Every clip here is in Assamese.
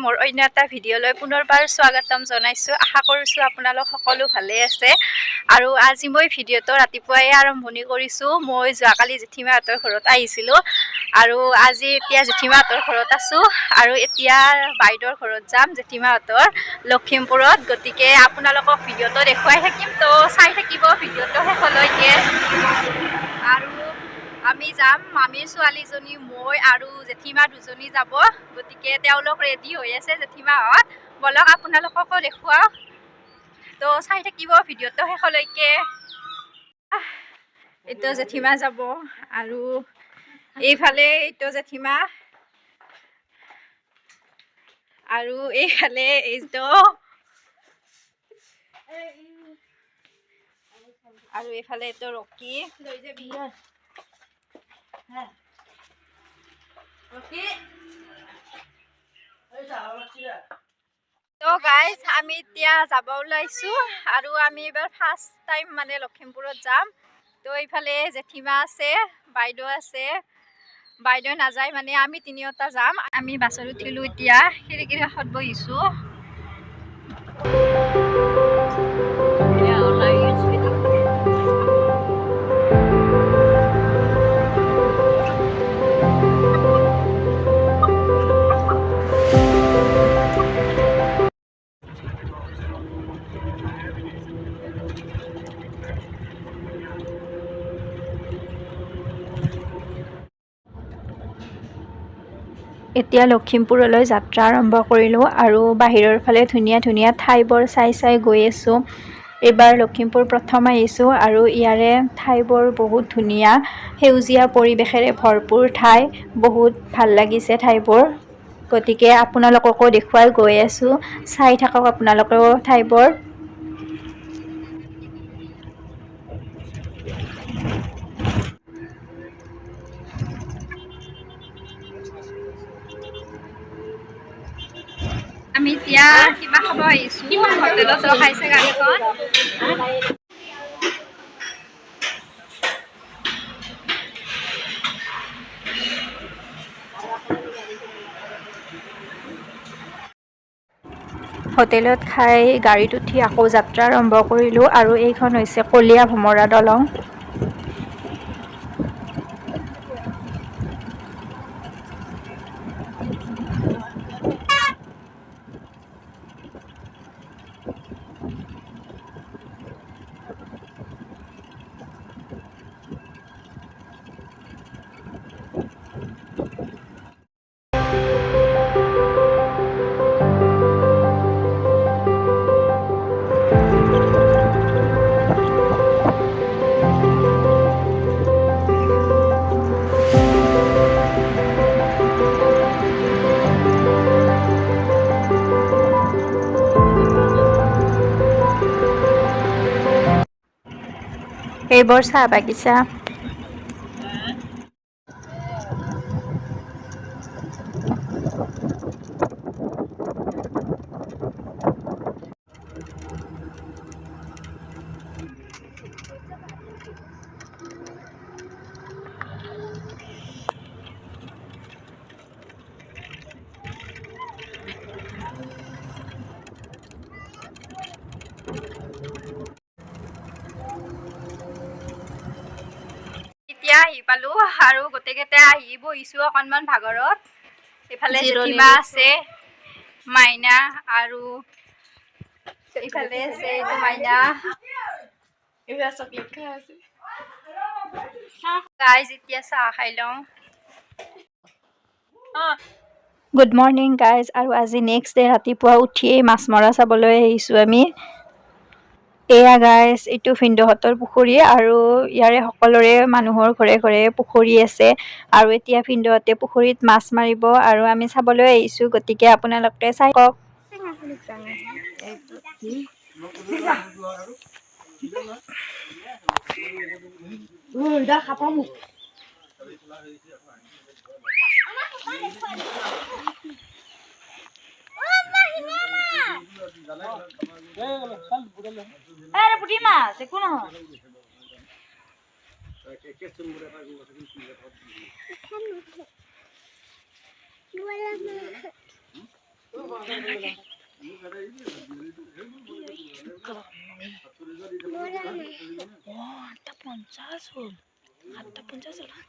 মোৰ অন্য এটা ভিডিঅ'লৈ পুনৰবাৰ স্বাগতম জনাইছোঁ। আশা কৰিছোঁ আপোনালোক সকলো ভালে আছে। আৰু আজি মই ভিডিঅ'টো ৰাতিপুৱাই আৰম্ভণি কৰিছোঁ। মই যোৱাকালি জেঠীমাহঁতৰ ঘৰত আহিছিলোঁ আৰু আজি এতিয়া জেঠীমাহঁতৰ ঘৰত আছোঁ আৰু এতিয়া বাইদেউৰ ঘৰত যাম, জেঠীমাহঁতৰ লখিমপুৰত। গতিকে আপোনালোকক ভিডিঅ'টো দেখুৱাই থাকিম, তো চাই থাকিব ভিডিঅ'টো শেষলৈকে। আৰু আমি যাম, মামীৰ ছোৱালীজনী, মই আৰু জেঠীমা দুজনী যাব। গতিকে তেওঁলোক ৰেডি হৈ আছে, জেঠীমাহঁত। বলক আপোনালোককো দেখুৱাওঁ, তো চাই থাকিব ভিডিঅ'টো শেষলৈকে। এইটো জেঠীমা যাব আৰু এইফালে এইটো জেঠীমা আৰু এইফালে এইটো আৰু এইফালে এইটো ৰকি। তো গাইজ, আমি এতিয়া যাব ওলাইছোঁ আৰু আমি এইবাৰ ফাৰ্ষ্ট টাইম মানে লখিমপুৰত যাম। তো এইফালে জেঠীমা আছে, বাইদেউ আছে। বাইদেউ নাযায় মানে আমি তিনিওটা যাম। আমি বাছত উঠিলোঁ, এতিয়া খিৰিকীৰ কাষত বহিছোঁ। এতিয়া লখিমপুৰলৈ যাত্ৰা আৰম্ভ কৰিলোঁ আৰু বাহিৰৰ ফালে ধুনীয়া ধুনীয়া ঠাইবোৰ চাই চাই গৈ আছোঁ। এইবাৰ লখিমপুৰ প্ৰথম আহিছোঁ আৰু ইয়াৰে ঠাইবোৰ বহুত ধুনীয়া, সেউজীয়া পৰিৱেশেৰে ভৰপূৰ ঠাই। বহুত ভাল লাগিছে ঠাইবোৰ। গতিকে আপোনালোককো দেখুৱাই গৈ আছোঁ, চাই থাকক আপোনালোকেও ঠাইবোৰ। আমি এতিয়া কিবা খাব আহিছোঁ, হোটেলত ৰখাইছে গাড়ীখন। হোটেলত খাই গাড়ীত উঠি আকৌ যাত্ৰা আৰম্ভ কৰিলোঁ আৰু এইখন হৈছে কলীয়া ভমৰা দলং। এইবোৰ চাহ বাগিচা। এতিয়া আহি পালোঁ আৰু গোটেইকেইটা আহি বহিছোঁ অকণমান ভাগৰত। এইফালে জেঠীমা আছে, মাইনা, আৰু এইফালে আছে এইটো মাইনা। গাইজ, এতিয়া চাহ খাই লওঁ। গুড মৰ্ণিং গাইজ, আৰু আজি নেক্সট ডে ৰাতিপুৱা উঠিয়েই মাছ মৰা চাবলৈ আহিছোঁ আমি। এয়া গাইজ, এইটো ভিনদেউহঁতৰ পুখুৰী আৰু ইয়াৰে সকলোৰে মানুহৰ ঘৰে ঘৰে পুখুৰী আছে আৰু এতিয়া ভিনদেউহঁতে পুখুৰীত মাছ মাৰিব আৰু আমি চাবলৈ আহিছোঁ। গতিকে আপোনালোকে চাই কওক।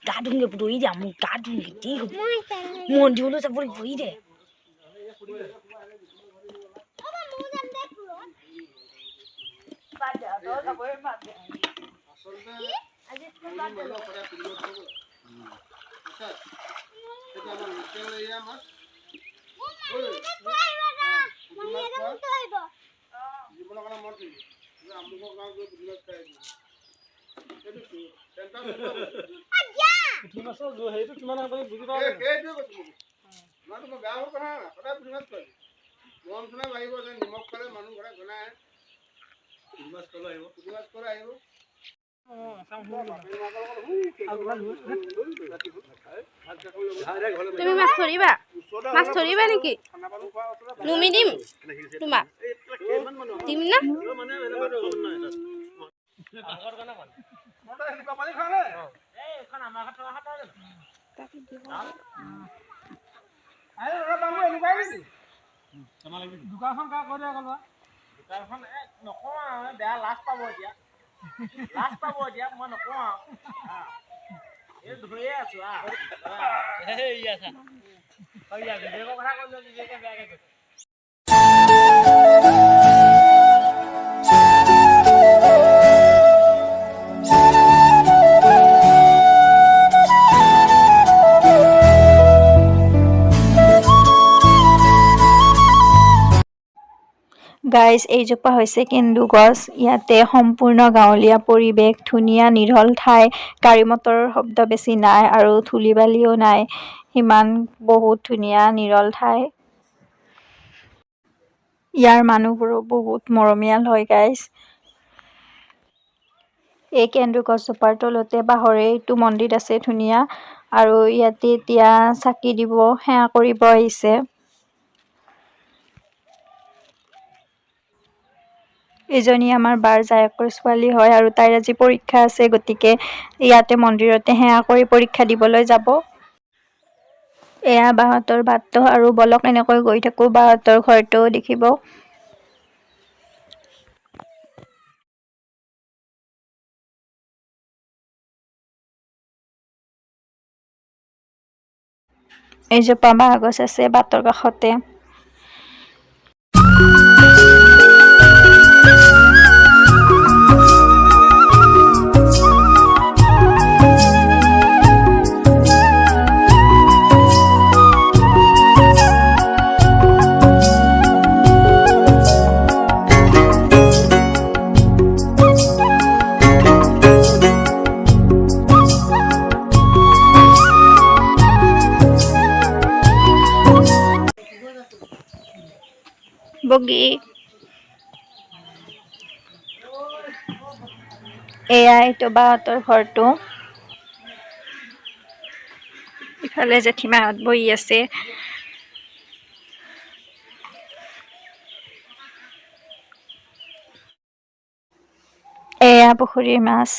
Gadung ke berdua dia, mau gadung gitu. Mau dulu saya boleh berdua deh. তুমি মাছ ধৰিবা নেকি নুমি দিম তোমাক দিম না দোকানখন কা কৰি গ'ল দোকানখন নকওঁ বেয়া লাজ পাব এতিয়া মই নকওঁ এই ধৰিয়ে আছো কথা কৈছো বিবেকে বেয়াকে কৈছে গাইজ এইজোপা হৈছে কেন্দু গছ ইয়াতে সম্পূৰ্ণ গাঁৱলীয়া পৰিৱেশ ধুনীয়া নিৰল ঠাই গাড়ী মটৰৰ শব্দ বেছি নাই আৰু ধূলি বালিও নাই সিমান বহুত ধুনীয়া নিৰল ঠাই ইয়াৰ মানুহবোৰো বহুত মৰমীয়াল হয় গাইজ এই কেন্দু গছজোপাৰ তলতে বাঁহৰে এইটো মন্দিৰ আছে ধুনীয়া আৰু ইয়াতে এতিয়া চাকি দিব সেৱা কৰিব আহিছে এজনী আমাৰ বাৰ জায়েকৰ ছোৱালী হয় আৰু তাইৰ আজি পৰীক্ষা আছে গতিকে ইয়াতে মন্দিৰতে সেৱা কৰি পৰীক্ষা দিবলৈ যাব এয়া বাহঁতৰ বাটটো আৰু বলক এনেকৈ গৈ থাকো বাহঁতৰ ঘৰটো দেখিব এইজোপা বাঁহ গছ আছে বাটৰ কাষতে বগী এয়া এইটো বাহঁতৰ ঘৰটো ইফালে জেঠীমাহঁত বহি আছে এয়া পুখুৰীৰ মাছ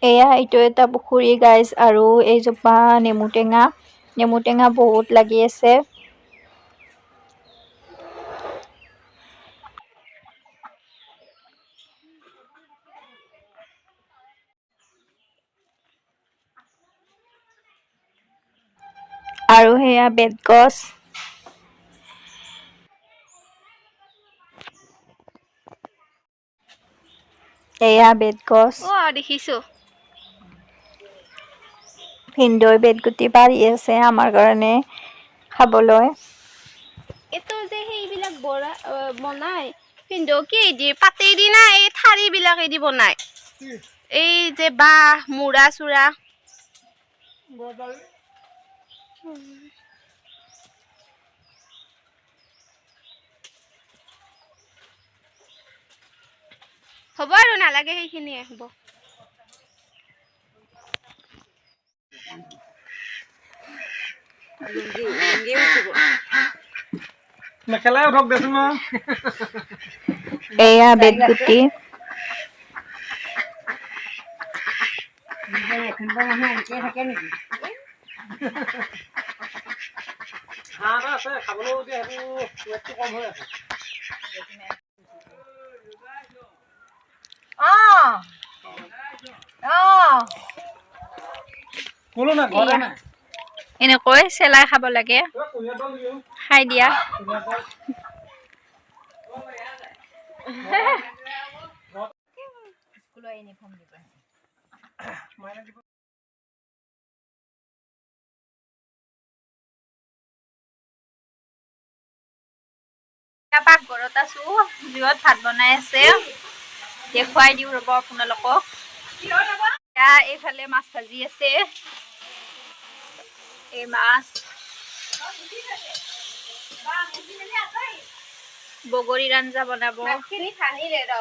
এয়া এইটো এটা পুখুৰী গাইজ আৰু এইজোপা নেমু টেঙা বহুত লাগি আছে আৰু সেয়া বেতগছ এয়া বেতগছ দেখিছো ভিনদেউৰ বেতগুটি পাৰি আছে আমাৰ কাৰণে খাবলৈ এইটো যে সেইবিলাক বনাই ভিনদেউ কি দি পাতে দি না এই ঠাৰি বিলাকে দি বনাই এই যে বাঁহ মুৰা চুৰা হ'ব আৰু নালাগে সেইখিনিয়ে হ'ব মেখেলাই উঠক দেচোন এয়া বেতগুটি হাঁহ এটা আছে খাবলৈও এতিয়া সেইটো ৱেটটো কম হৈ আছে ক'লো না ঘৰতে নাই এনেকৈ চেলাই খাব লাগে কুঁহিয়াৰ তেল দিওঁ খাই দিয়া পাকঘৰত আছো জুইত ভাত বনাই আছে দেখুৱাই দিওঁ ৰ'ব আপোনালোকক এতিয়া এইফালে মাছ ভাজি আছে এই মাছ বগৰীৰ আঞ্জা বনাব মাছখিনি ভাঙিলে ৰ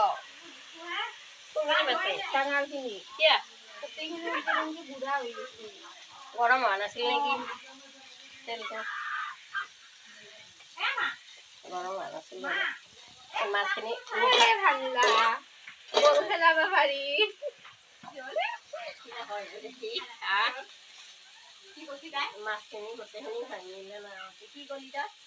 ডাঙৰখিনি গোটেইখিনি বুঢ়া হৈ গৈছে গৰম হোৱা নাছিল নেকি তেলটো গৰম হোৱা নাছিল মাছখিনি ভাঙিলা বল খেলাব পাৰি মাছখিনি গোটেইখিনি ভাঙিলে না কি কৰিলি তই